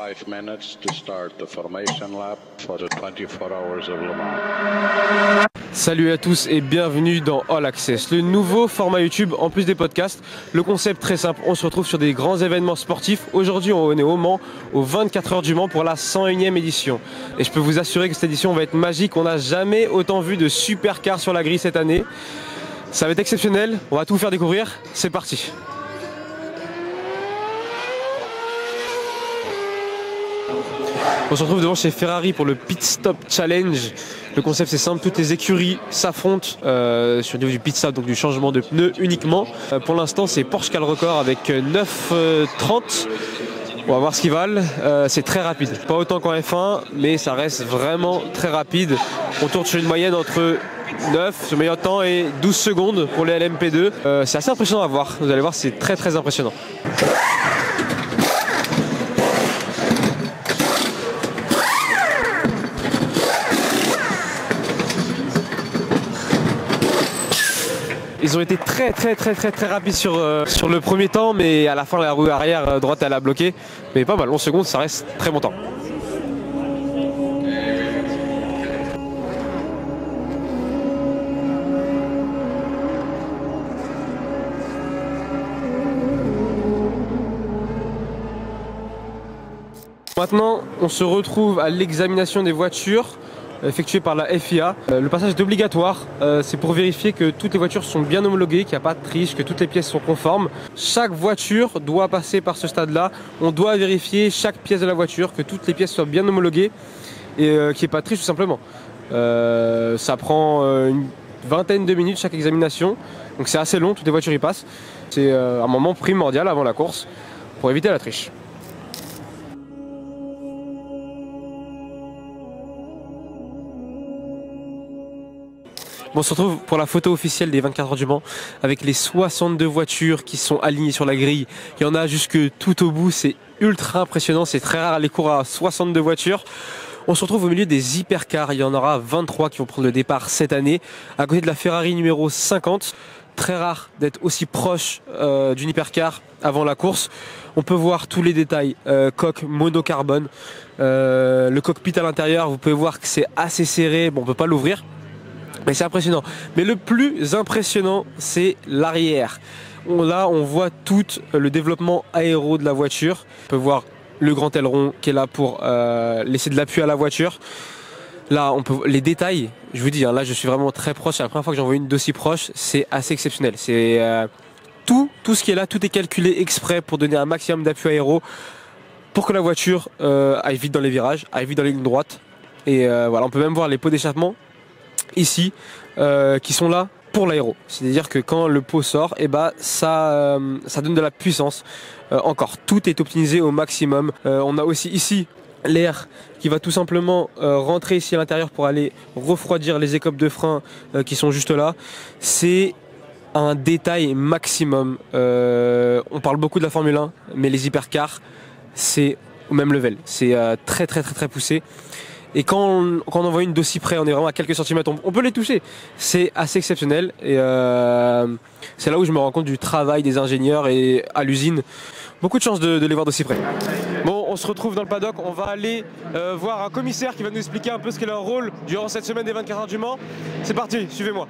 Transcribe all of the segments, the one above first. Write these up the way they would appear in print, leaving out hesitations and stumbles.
5 minutes to start the formation lap for the 24 hours of Le Mans. Salut à tous et bienvenue dans All Access, le nouveau format YouTube en plus des podcasts. Le concept très simple, on se retrouve sur des grands événements sportifs. Aujourd'hui on est au Mans, aux 24 heures du Mans pour la 101e édition. Et je peux vous assurer que cette édition va être magique, on n'a jamais autant vu de supercars sur la grille cette année. Ça va être exceptionnel, on va tout vous faire découvrir, c'est parti. On se retrouve devant chez Ferrari pour le Pit Stop Challenge. Le concept c'est simple, toutes les écuries s'affrontent sur le niveau du pit stop, donc du changement de pneus uniquement. Pour l'instant c'est Porsche qui a le record avec 9,30. On va voir ce qu'ils valent. C'est très rapide, pas autant qu'en F1 mais ça reste vraiment très rapide. On tourne sur une moyenne entre 9 sur le meilleur temps et 12 secondes pour les LMP2. C'est assez impressionnant à voir, vous allez voir, c'est très impressionnant. Ils ont été très rapides sur le premier temps, mais à la fin la roue arrière droite elle a bloqué. Mais pas mal, 11 secondes ça reste très bon temps. Maintenant on se retrouve à l'examination des voitures effectué par la FIA. Le passage est obligatoire, c'est pour vérifier que toutes les voitures sont bien homologuées, qu'il n'y a pas de triche, que toutes les pièces sont conformes. Chaque voiture doit passer par ce stade-là. On doit vérifier chaque pièce de la voiture, que toutes les pièces soient bien homologuées et qu'il n'y ait pas de triche tout simplement. Ça prend une vingtaine de minutes chaque examination, donc c'est assez long, toutes les voitures y passent. C'est un moment primordial avant la course pour éviter la triche. Bon, on se retrouve pour la photo officielle des 24 heures du Mans avec les 62 voitures qui sont alignées sur la grille. Il y en a jusque tout au bout, c'est ultra impressionnant, c'est très rare les cours à 62 voitures. On se retrouve au milieu des hypercars, il y en aura 23 qui vont prendre le départ cette année, à côté de la Ferrari numéro 50. Très rare d'être aussi proche d'une hypercar avant la course. On peut voir tous les détails, coque monocarbone, le cockpit à l'intérieur, vous pouvez voir que c'est assez serré, bon on peut pas l'ouvrir. Mais c'est impressionnant. Mais le plus impressionnant, c'est l'arrière. Là, on voit tout le développement aéro de la voiture. On peut voir le grand aileron qui est là pour laisser de l'appui à la voiture. Là, on peut les détails. Je vous dis, hein, là, je suis vraiment très proche. C'est la première fois que j'en vois une d'aussi proche. C'est assez exceptionnel. C'est tout ce qui est là, tout est calculé exprès pour donner un maximum d'appui aéro pour que la voiture aille vite dans les virages, aille vite dans les lignes droites. Et voilà, on peut même voir les pots d'échappement ici qui sont là pour l'aéro, c'est à dire que quand le pot sort, et ça donne de la puissance. Encore tout est optimisé au maximum. On a aussi ici l'air qui va tout simplement rentrer ici à l'intérieur pour aller refroidir les écopes de frein qui sont juste là. C'est un détail maximum. On parle beaucoup de la Formule 1 mais les hypercars c'est au même level, c'est très poussé. Et quand on en voit une d'aussi près, on est vraiment à quelques centimètres, on peut les toucher. C'est assez exceptionnel et c'est là où je me rends compte du travail des ingénieurs et à l'usine. Beaucoup de chance de les voir d'aussi près. Bon, on se retrouve dans le paddock, on va aller voir un commissaire qui va nous expliquer un peu ce qu'est leur rôle durant cette semaine des 24 heures du Mans. C'est parti, suivez-moi.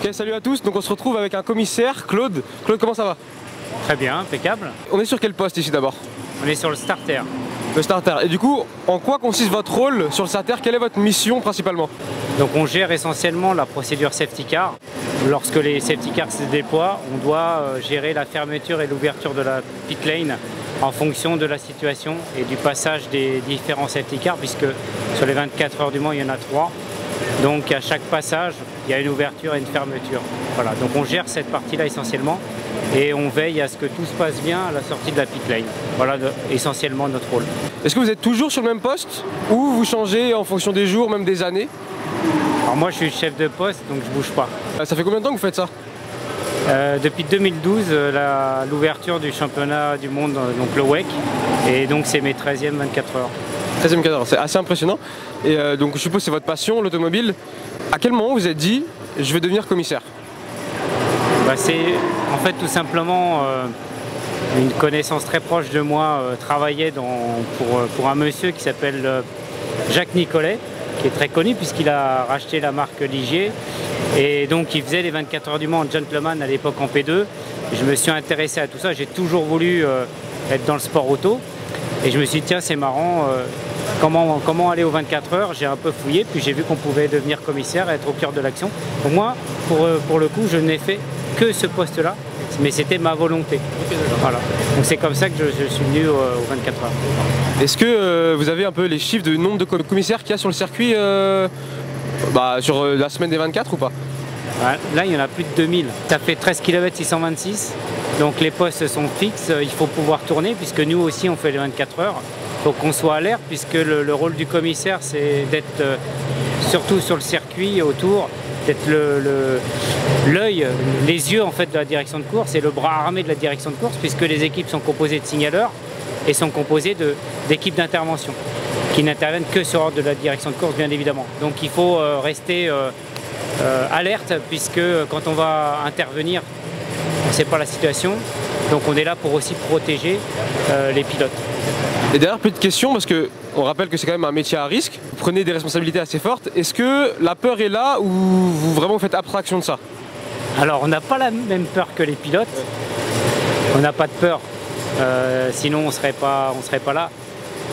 Ok, salut à tous, donc on se retrouve avec un commissaire, Claude. Claude, comment ça va? Très bien, impeccable. On est sur quel poste ici d'abord? On est sur le starter. Le starter. Et du coup, en quoi consiste votre rôle sur le starter? Quelle est votre mission principalement? Donc on gère essentiellement la procédure safety car. Lorsque les safety cars se déploient, on doit gérer la fermeture et l'ouverture de la pit lane en fonction de la situation et du passage des différents safety cars, puisque sur les 24 heures du Mans, il y en a 3. Donc à chaque passage, il y a une ouverture et une fermeture. Voilà, donc on gère cette partie-là essentiellement et on veille à ce que tout se passe bien à la sortie de la pit lane. Voilà essentiellement notre rôle. Est-ce que vous êtes toujours sur le même poste ou vous changez en fonction des jours, même des années? Alors moi je suis chef de poste, donc je bouge pas. Ça fait combien de temps que vous faites ça? Depuis 2012, l'ouverture du championnat du monde, donc le WEC, et donc c'est mes 13e 24 heures. 13e cadre, c'est assez impressionnant. Et donc je suppose que c'est votre passion, l'automobile. À quel moment vous vous êtes dit, je vais devenir commissaire? C'est en fait tout simplement une connaissance très proche de moi travaillait pour un monsieur qui s'appelle Jacques Nicolet, qui est très connu puisqu'il a racheté la marque Ligier. Et donc il faisait les 24 heures du Mans en gentleman à l'époque en P2. Et je me suis intéressé à tout ça, j'ai toujours voulu être dans le sport auto. Et je me suis dit tiens c'est marrant, comment aller aux 24 heures, j'ai un peu fouillé, puis j'ai vu qu'on pouvait devenir commissaire et être au cœur de l'action. Pour moi, pour le coup, je n'ai fait que ce poste-là, mais c'était ma volonté. Voilà. Donc c'est comme ça que je suis venu aux 24 heures. Est-ce que vous avez un peu les chiffres de nombre de commissaires qu'il y a sur le circuit sur la semaine des 24 ou pas? Là, il y en a plus de 2000. Ça fait 13 km 626. Donc les postes sont fixes. Il faut pouvoir tourner puisque nous aussi, on fait les 24 heures. Il faut qu'on soit alerte puisque le rôle du commissaire, c'est d'être surtout sur le circuit autour, d'être l'œil, les yeux en fait de la direction de course et le bras armé de la direction de course puisque les équipes sont composées de signaleurs et sont composées d'équipes d'intervention qui n'interviennent que sur ordre de la direction de course bien évidemment. Donc il faut rester alerte puisque quand on va intervenir, on ne sait pas la situation, donc on est là pour aussi protéger les pilotes. Et derrière, petite question, parce qu'on rappelle que c'est quand même un métier à risque, vous prenez des responsabilités assez fortes, est-ce que la peur est là ou vous vraiment faites abstraction de ça? Alors on n'a pas la même peur que les pilotes, on n'a pas de peur, sinon on ne serait pas là.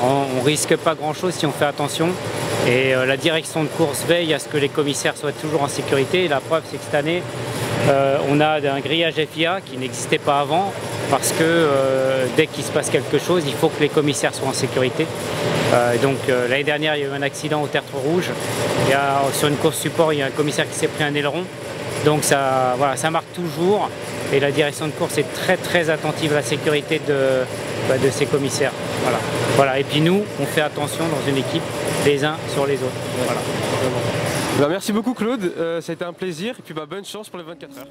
On risque pas grand chose si on fait attention et la direction de course veille à ce que les commissaires soient toujours en sécurité et la preuve c'est que cette année on a un grillage FIA qui n'existait pas avant parce que dès qu'il se passe quelque chose il faut que les commissaires soient en sécurité. Donc l'année dernière il y a eu un accident au Tertre Rouge, sur une course support il y a un commissaire qui s'est pris un aileron, donc ça marque toujours et la direction de course est très très attentive à la sécurité de ses commissaires. Voilà. Et puis nous, on fait attention dans une équipe, les uns sur les autres. Voilà. Merci beaucoup Claude, ça a été un plaisir et puis bonne chance pour les 24 heures.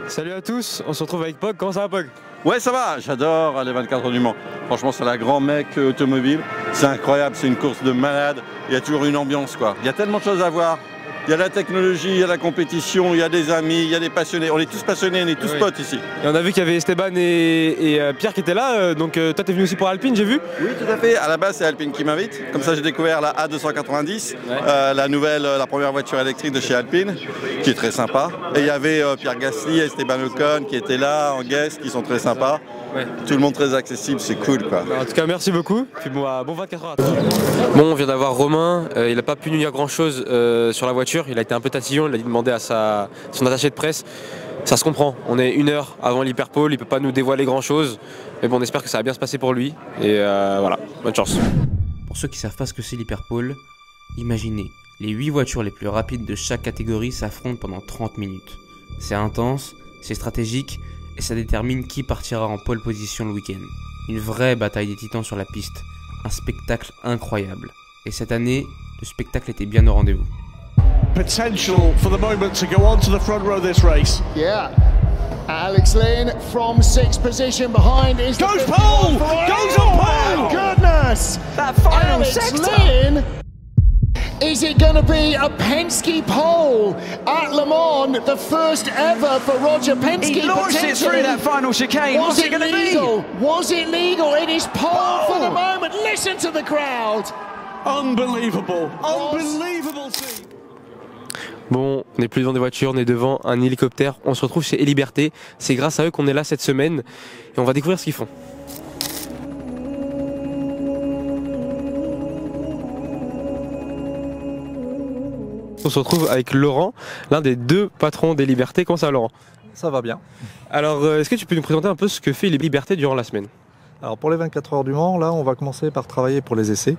Salut à tous, on se retrouve avec Pog. Comment ça va Pog? Ouais ça va, j'adore les 24 heures du Mans. Franchement c'est la grand mec automobile, c'est incroyable, c'est une course de malade, il y a toujours une ambiance quoi. Il y a tellement de choses à voir, il y a la technologie, il y a la compétition, il y a des amis, il y a des passionnés, on est tous passionnés, on est tous potes ici. Et on a vu qu'il y avait Esteban et Pierre qui étaient là, donc toi t'es venu aussi pour Alpine j'ai vu? Oui tout à fait, à la base c'est Alpine qui m'invite, comme ça j'ai découvert la A290, la première voiture électrique de chez Alpine, qui est très sympa. Et il y avait Pierre Gasly et Esteban Ocon qui étaient là en guest, qui sont très sympas. Ouais. Tout le monde très accessible, c'est cool quoi. En tout cas merci beaucoup, puis bon 24 heures à toi. Bon on vient d'avoir Romain, il n'a pas pu nous dire grand chose sur la voiture, il a été un peu tatillon, il a demandé à son attaché de presse. Ça se comprend, on est 1 heure avant l'hyperpole, il ne peut pas nous dévoiler grand chose. Mais bon on espère que ça va bien se passer pour lui et voilà, bonne chance. Pour ceux qui ne savent pas ce que c'est l'hyperpole, imaginez, les 8 voitures les plus rapides de chaque catégorie s'affrontent pendant 30 minutes. C'est intense, c'est stratégique et ça détermine qui partira en pole position le week-end. Une vraie bataille des titans sur la piste, un spectacle incroyable. Et cette année, le spectacle était bien au rendez-vous. Potential for the moment to go on to the front row of this race. Yeah. Alex Lynn from 6th position behind is goes pole! Goes on pole! My goodness! That final Alex sector! Lynn. Is it going to be a Penske pole at Le Mans, the first ever for Roger Penske? He launched it through that final chicane. What's it going to be? Was it legal? It is pole for the moment. Listen to the crowd. Unbelievable. Unbelievable scene. Bon, on n'est plus devant des voitures, on est devant un hélicoptère. On se retrouve chez Liberté. C'est grâce à eux qu'on est là cette semaine et on va découvrir ce qu'ils font. On se retrouve avec Laurent, l'un des 2 patrons des Libertés. Comment ça va Laurent? Ça va bien. Alors, est-ce que tu peux nous présenter un peu ce que fait les Libertés durant la semaine? Alors pour les 24 heures du Mans, là on va commencer par travailler pour les essais.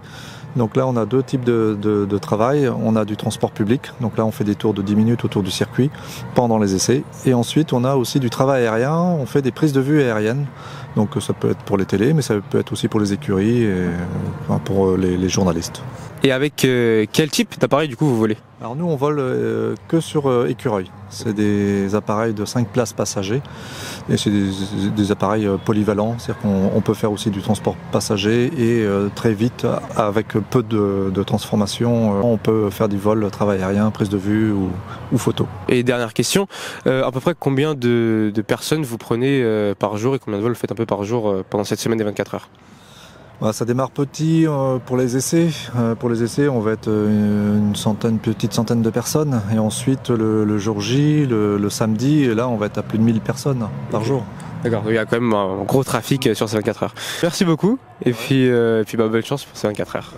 Donc là on a 2 types de travail. On a du transport public, donc là on fait des tours de 10 minutes autour du circuit pendant les essais. Et ensuite on a aussi du travail aérien, on fait des prises de vue aériennes. Donc ça peut être pour les télés, mais ça peut être aussi pour les écuries et pour les journalistes. Et avec quel type d'appareil du coup vous volez? Alors nous on vole que sur écureuil. C'est des appareils de 5 places passagers et c'est des appareils polyvalents, c'est-à-dire qu'on peut faire aussi du transport passager et très vite avec peu de transformation, on peut faire du vol, travail aérien, prise de vue ou photo. Et dernière question, à peu près combien de personnes vous prenez par jour et combien de vols vous faites un peu par jour pendant cette semaine des 24 heures? Ça démarre petit pour les essais. Pour les essais, on va être une petite centaine de personnes. Et ensuite, le jour J, le samedi, et là, on va être à plus de 1000 personnes par jour. D'accord, il y a quand même un gros trafic sur ces 24 heures. Merci beaucoup, et puis bonne chance pour ces 24 heures.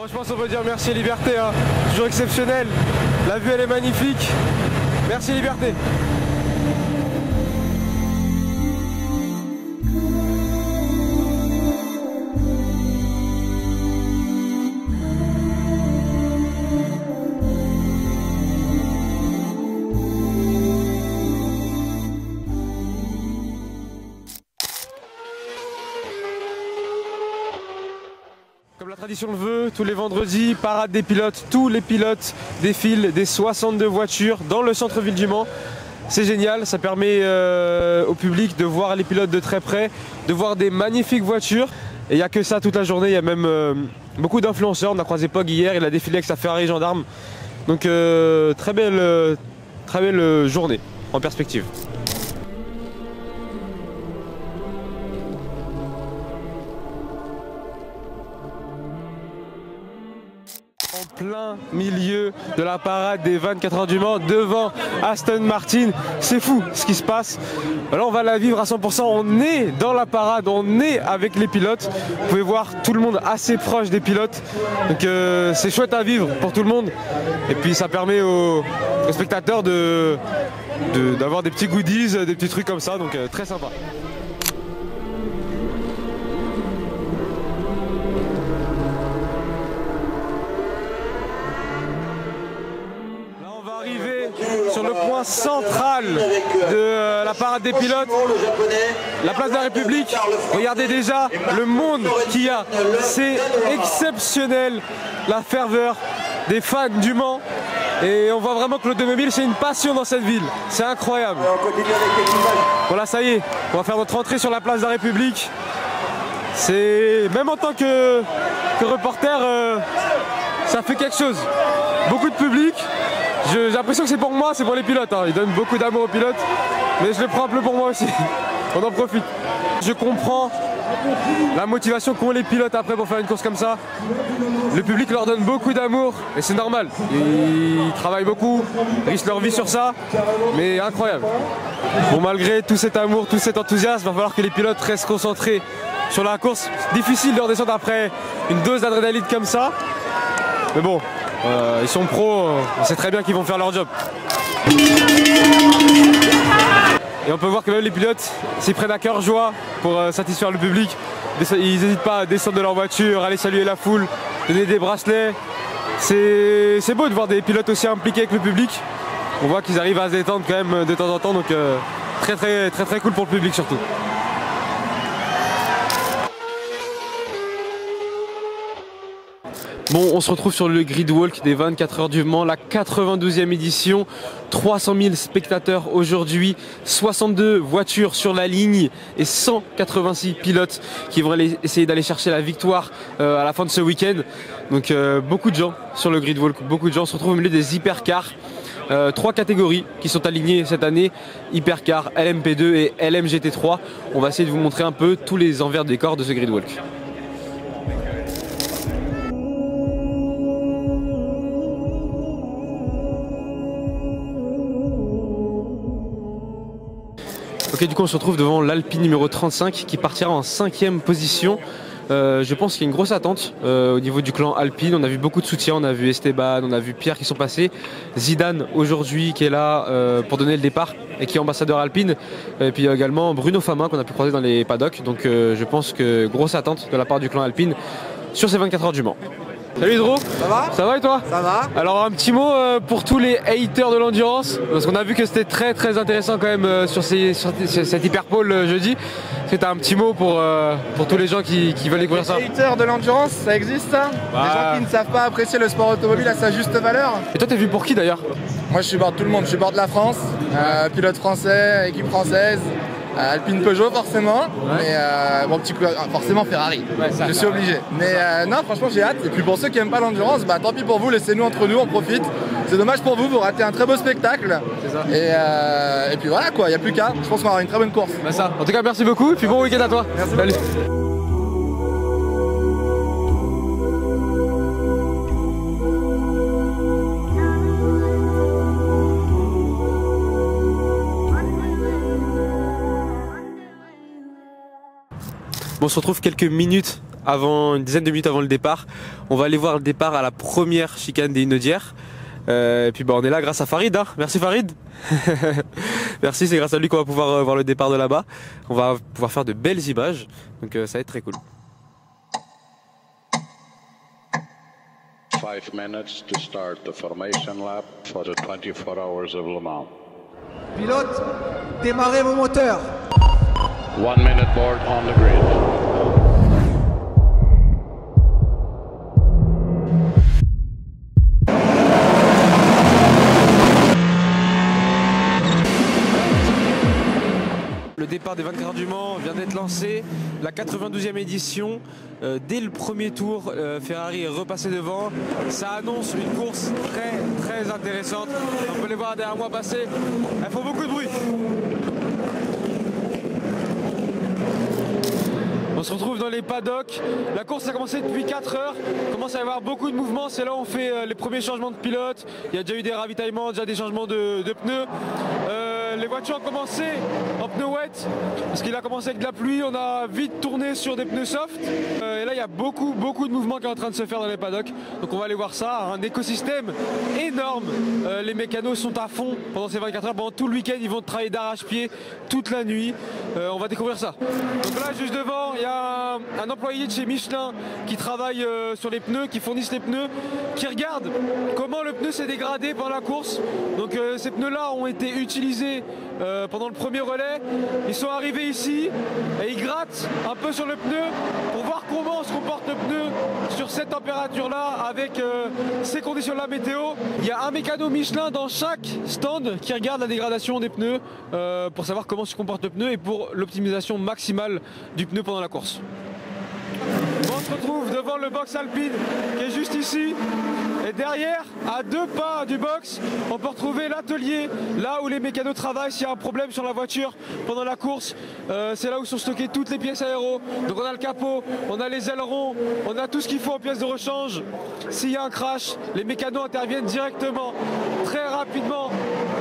Je pense qu'on peut dire merci Liberté, hein. Toujours exceptionnel, la vue elle est magnifique, merci Liberté. Comme la tradition le veut, tous les vendredis, parade des pilotes, tous les pilotes défilent des 62 voitures dans le centre-ville du Mans. C'est génial, ça permet au public de voir les pilotes de très près, de voir des magnifiques voitures. Et il n'y a que ça toute la journée, il y a même beaucoup d'influenceurs. On a croisé Pog hier, il a défilé avec sa Ferrari gendarme. Donc très belle journée en perspective. En plein milieu de la parade des 24 heures du Mans, devant Aston Martin, c'est fou ce qui se passe. Là on va la vivre à 100%, on est dans la parade, on est avec les pilotes. Vous pouvez voir tout le monde assez proche des pilotes, donc c'est chouette à vivre pour tout le monde. Et puis ça permet aux spectateurs d'avoir des petits goodies, des petits trucs comme ça, donc très sympa. Sur le point central de la parade des pilotes, la place de la République. Regardez déjà le monde qu'il y a, c'est exceptionnel, la ferveur des fans du Mans. Et on voit vraiment que l'automobile c'est une passion dans cette ville, c'est incroyable. Voilà, ça y est, on va faire notre entrée sur la place de la République. C'est, même en tant que reporter, ça fait quelque chose. Beaucoup de public. J'ai l'impression que c'est pour moi, c'est pour les pilotes, hein. Ils donnent beaucoup d'amour aux pilotes, mais je le prends un peu pour moi aussi. On en profite. Je comprends la motivation qu'ont les pilotes après pour faire une course comme ça. Le public leur donne beaucoup d'amour et c'est normal. Ils travaillent beaucoup, ils risquent leur vie sur ça, mais incroyable. Bon, malgré tout cet amour, tout cet enthousiasme, il va falloir que les pilotes restent concentrés sur la course. Difficile de redescendre après une dose d'adrénaline comme ça, mais bon. Ils sont pros, on sait très bien qu'ils vont faire leur job. Et on peut voir que même les pilotes s'y prennent à cœur joie pour satisfaire le public. Ils n'hésitent pas à descendre de leur voiture, aller saluer la foule, donner des bracelets. C'est beau de voir des pilotes aussi impliqués avec le public. On voit qu'ils arrivent à se détendre quand même de temps en temps, donc très cool pour le public surtout. Bon, on se retrouve sur le grid walk des 24 heures du Mans, la 92e édition, 300 000 spectateurs aujourd'hui, 62 voitures sur la ligne et 186 pilotes qui vont essayer d'aller chercher la victoire à la fin de ce week-end. Donc beaucoup de gens sur le grid walk, beaucoup de gens se retrouvent au milieu des hypercars. 3 catégories qui sont alignées cette année, hypercar, LMP2 et LMGT3. On va essayer de vous montrer un peu tous les envers des corps de ce grid walk. Ok, du coup on se retrouve devant l'Alpine numéro 35 qui partira en 5e position. Je pense qu'il y a une grosse attente au niveau du clan Alpine. On a vu beaucoup de soutien, on a vu Esteban, on a vu Pierre qui sont passés. Zidane aujourd'hui qui est là pour donner le départ et qui est ambassadeur Alpine. Et puis également Bruno Famin qu'on a pu croiser dans les paddocks. Donc je pense que grosse attente de la part du clan Alpine sur ces 24 heures du Mans. Salut Hydro. Ça va? Ça va et toi? Ça va. Alors un petit mot pour tous les haters de l'endurance, parce qu'on a vu que c'était très intéressant quand même sur cette hyperpole jeudi. C'était un petit mot pour tous les gens qui veulent découvrir ça. Les haters de l'endurance, ça existe ça? Des gens qui ne savent pas apprécier le sport automobile à sa juste valeur. Et toi t'es vu pour qui d'ailleurs? Moi je supporte tout le monde, je supporte la France, pilote français, équipe française. Alpine Peugeot forcément, mais bon petit coup, forcément Ferrari, je suis obligé. Mais non franchement j'ai hâte, et puis pour ceux qui n'aiment pas l'endurance, bah tant pis pour vous, laissez-nous entre nous, on profite. C'est dommage pour vous, vous ratez un très beau spectacle. Ça. Et puis voilà quoi, il n'y a plus qu'à, je pense qu'on aura une très bonne course. Bah ça. En tout cas merci beaucoup, et puis bon week-end à toi. Merci. Salut. On se retrouve quelques minutes avant, une dizaine de minutes avant le départ. On va aller voir le départ à la première chicane des Inaudières. Et puis on est là grâce à Farid. Hein. Merci Farid. Merci, c'est grâce à lui qu'on va pouvoir voir le départ de là-bas. On va pouvoir faire de belles images. Donc ça va être très cool. 5 minutes to start the formation lap for the 24 hours of Le Mans. Pilote, démarrez vos moteurs. 1 minute board on the grid. Le départ des 24 heures du Mans vient d'être lancé, la 92e édition. Dès le premier tour, Ferrari est repassé devant. Ça annonce une course très intéressante. On peut les voir derrière moi passer. Elles font beaucoup de bruit. On se retrouve dans les paddocks. La course a commencé depuis 4 heures. Il commence à y avoir beaucoup de mouvements. C'est là où on fait les premiers changements de pilote. Il y a déjà eu des ravitaillements, déjà des changements de pneus. Les voitures ont commencé en pneus wet parce qu'il a commencé avec de la pluie. On a vite tourné sur des pneus soft. Et là, il y a beaucoup de mouvements qui est en train de se faire dans les paddocks. Donc on va aller voir ça. Un écosystème énorme. Les mécanos sont à fond pendant ces 24 heures. Pendant tout le week-end, ils vont travailler d'arrache-pied toute la nuit. On va découvrir ça. Donc là, juste devant, il y a un employé de chez Michelin qui travaille sur les pneus, qui fournissent les pneus, qui regarde comment le pneu s'est dégradé pendant la course. Donc ces pneus-là ont été utilisés pendant le premier relais. Ils sont arrivés ici et ils grattent un peu sur le pneu pour voir comment se comporte le pneu sur cette température-là avec ces conditions-là météo. Il y a un mécano Michelin dans chaque stand qui regarde la dégradation des pneus pour savoir comment se comporte le pneu et pour l'optimisation maximale du pneu pendant la course. On se retrouve devant le box Alpine qui est juste ici. Et derrière, à 2 pas du box, on peut retrouver l'atelier, là où les mécanos travaillent s'il y a un problème sur la voiture pendant la course. C'est là où sont stockées toutes les pièces aéro. Donc on a le capot, on a les ailerons, on a tout ce qu'il faut en pièces de rechange. S'il y a un crash, les mécanos interviennent directement, très rapidement.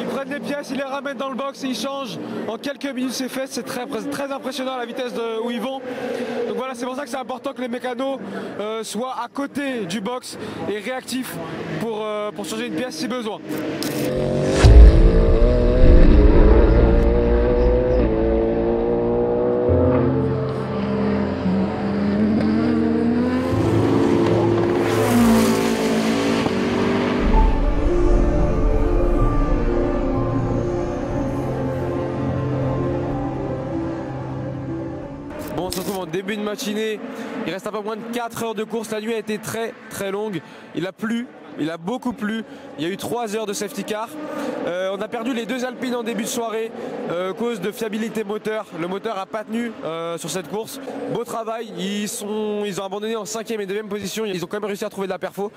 Ils prennent les pièces, ils les ramènent dans le box et ils changent. En quelques minutes c'est fait, c'est très impressionnant la vitesse où ils vont. Donc voilà, c'est pour ça que c'est important que les mécanos soient à côté du box et réactifs pour changer une pièce si besoin. Bon, on se retrouve en début de matinée. Il reste un peu moins de 4 heures de course. La nuit a été très longue. Il a plu. Il a beaucoup plu. Il y a eu 3 heures de safety car. On a perdu les 2 Alpines en début de soirée à cause de fiabilité moteur. Le moteur n'a pas tenu sur cette course. Beau travail. Ils ont abandonné en 5e et 2e position. Ils ont quand même réussi à trouver de la perfo.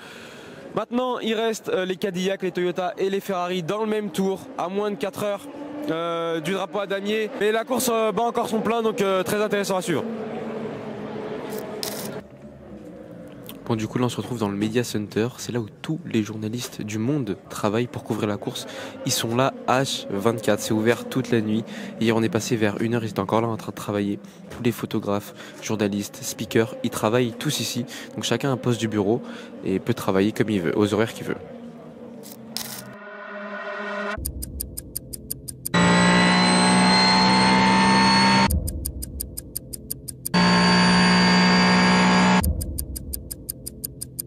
Maintenant, il reste les Cadillac, les Toyota et les Ferrari dans le même tour à moins de 4 heures du drapeau à damier. Mais la course bat encore son plein, donc très intéressant à suivre. Bon, du coup là on se retrouve dans le Media Center, c'est là où tous les journalistes du monde travaillent pour couvrir la course. Ils sont là H24, c'est ouvert toute la nuit. Hier on est passé vers 1h, ils étaient encore là en train de travailler. Tous les photographes, journalistes, speakers, ils travaillent tous ici. Donc chacun a un poste du bureau et peut travailler comme il veut, aux horaires qu'il veut.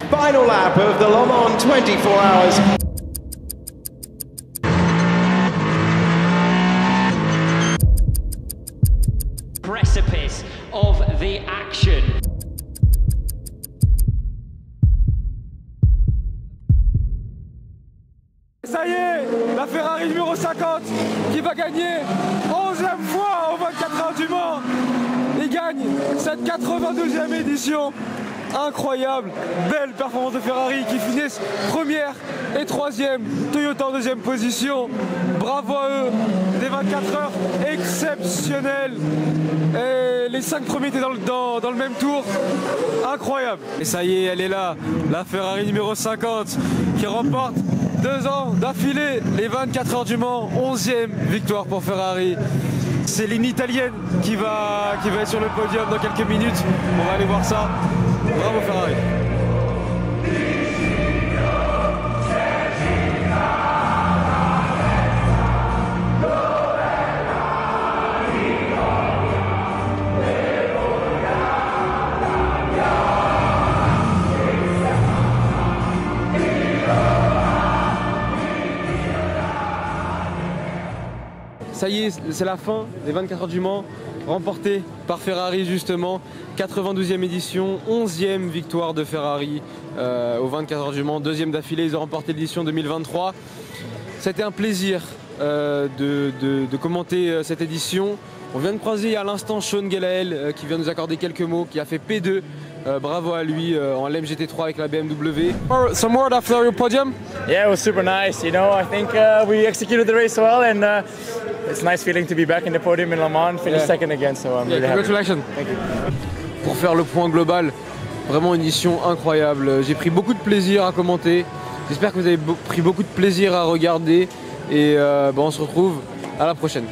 Final lap of the Le Mans 24 hours. Precipice of the action. Ça y est, la Ferrari numéro 50 qui va gagner 11e fois aux 24 heures du Mans. Il gagne cette 82e édition. Incroyable, belle performance de Ferrari qui finissent première et troisième, Toyota en deuxième position. Bravo à eux, des 24 heures exceptionnelles. Et les 5 premiers étaient dans le même tour, incroyable. Et ça y est, elle est là, la Ferrari numéro 50 qui remporte 2 ans d'affilée les 24 heures du Mans, 11e victoire pour Ferrari. C'est l'hymne italienne qui va être sur le podium dans quelques minutes, on va aller voir ça. Bravo Ferrari. Ça y est, c'est la fin des 24 heures du Mans, remportée par Ferrari justement, 92e édition, 11e victoire de Ferrari aux 24 heures du Mans, 2e d'affilée, ils ont remporté l'édition 2023. C'était un plaisir de commenter cette édition. On vient de croiser à l'instant Sean Gelael qui vient nous accorder quelques mots, qui a fait P2. Bravo à lui en LMGT3 avec la BMW. Some word after your podium? Yeah, it was super nice. You know, I think we executed the race well, and it's a nice feeling to be back in the podium in Le Mans, finish second again. So I'm really happy. Congratulations. Thank you. Pour faire le point global, vraiment une édition incroyable. J'ai pris beaucoup de plaisir à commenter. J'espère que vous avez pris beaucoup de plaisir à regarder. Et on se retrouve à la prochaine.